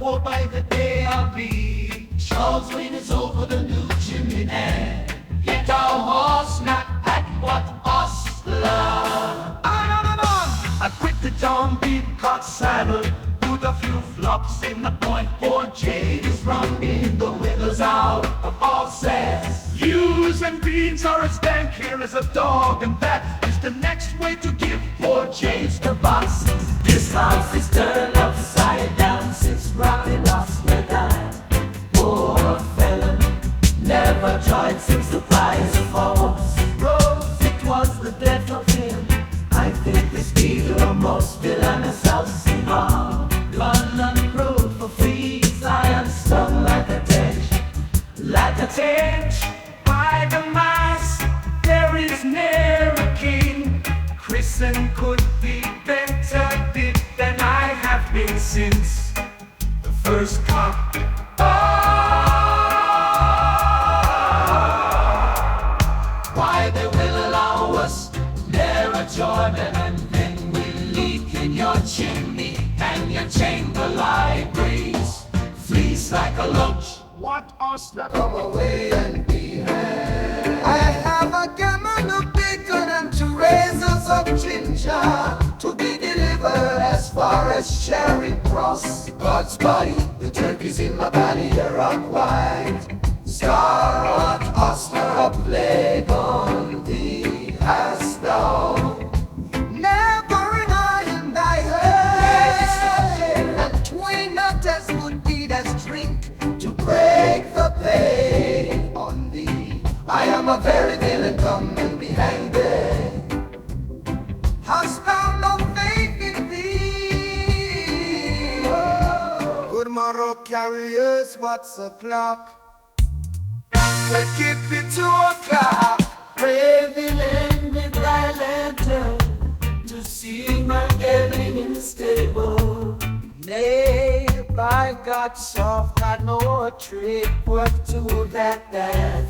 for by the day I'll be. Charles Wayne is over the new chimney and hit our horse not at what hostler. I quit the John Beadcock saddle, put a few flops in the point. Poor Jade is running the withers out of all says. Views and beans are as dank here as a dog, and that is the next way to give poor Jade's the boss. This house is turned upside down since Robbie lost her dime. Poor felon, never tried since the prize of horse rose. It was the death of him. I think this Peter most villainous house in all London Road for fees. I am stung like a tench, like a tench. By the mass, there is ne'er a king. Christen could be better did than I have been since the first cock. Why they will allow us near a Jordan, and then we leak in your chimney and your chamber libraries. Fleece like a loach. What us that come away and be had? I have a gammon of bacon and 2 raisins of ginger to be delivered as far as Charing Cross. God's body, the turkeys in my belly are on white. Scarlet Ostler a plague on thee hast thou. Never an eye in thy head, and 'tween not as good deed as drink to break the pain on thee. I am a very villain, come and be hanged there. Hast thou no faith in thee? Oh. Good morrow, carriers, what's o'clock? We keep it 2 o'clock. Pray thee lend me thy lantern to see my getting in the stable. Nay, by God, soft, I know a trick worth to that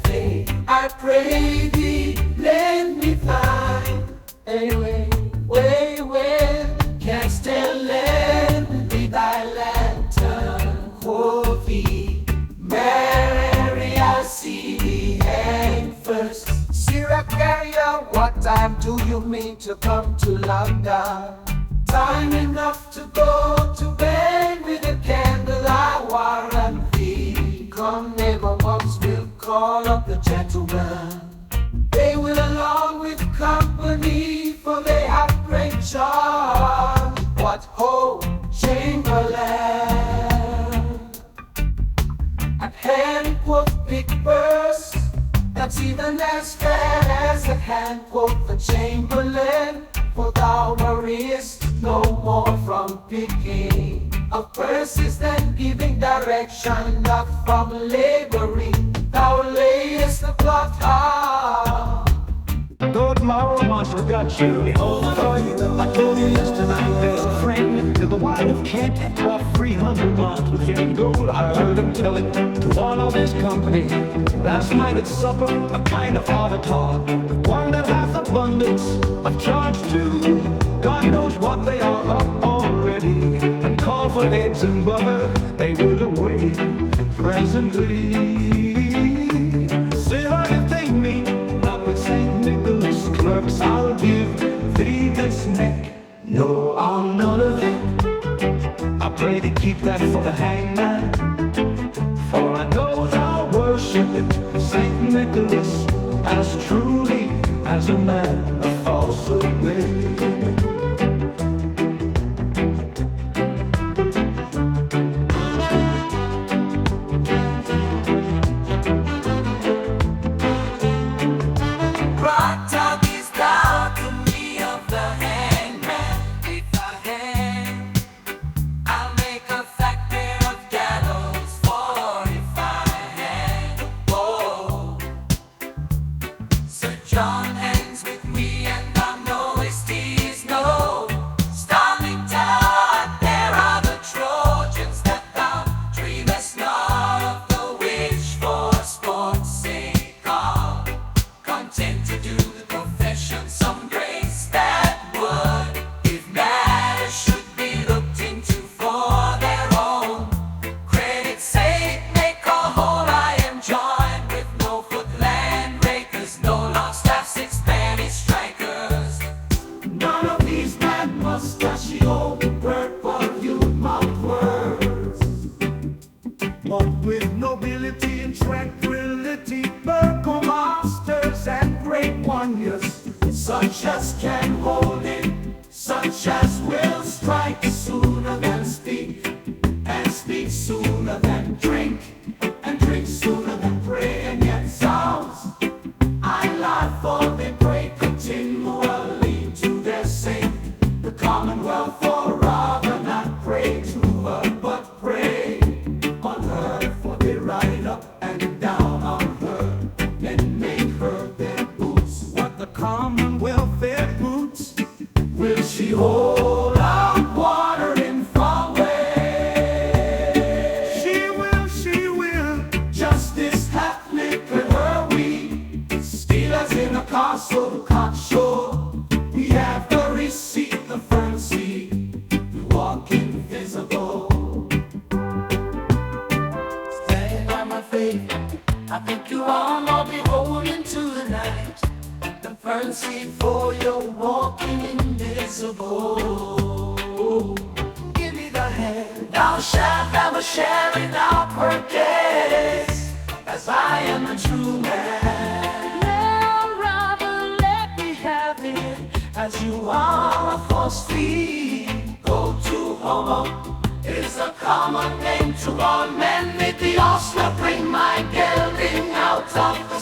thing. I pray thee, lend me thine. Anyway, canst still lend me thy lantern, quoth he. Mary, I see thee hang first. Sirrah Carrier, what time do you mean to come to London? Time enough to go to bed with a candle, I warrant thee. Come, neighbor Muggs, we'll call up the gentlemen. They will along with company, for they have great charm. What ho, Chamberlain! At hand, quoth Big Burst, that's even as fair as at hand, quoth the Chamberlain. For thou worriest no more from picking of purses than giving direction, not from laboring. Thou layest the plot hard. Good morrow, monster got you. Oh, I told you yesterday there's a friend to the wife of Kent for 300 months with him gold. I heard him tell it to one of his company last night at supper, a kind of father talk, one that hath abundance of charge too. God knows what they are up already, and call for eggs and butter, they will await presently. Say what you think me, not with St. Nicholas clerks, I'll give thee this neck. No, I'm none of it. I pray to keep that for the hangman, for I know thou worshipeth St. Nicholas as truly as a man of falsehood may. John hangs with me, and I know his tea is no well for Robert, not pray to her, but pray on her. For they ride up and down on her and make her their boots. What the common welfare boots? Will she hold out watering from way? She will. Justice hath liquored her weed. Stealers in a castle caught sure. We have to receive the firm seed. We walk invisible. Standing by my faith, I think you all will be rolling to the night. The fern seed for your walking invisible. Give me the hand, thou shalt have a share in our purchase, as I am a true man. Now, Robert, let me have it, as you are a false thief. Go to Homo is a common name to all men. May the ostler bring my gelding out of the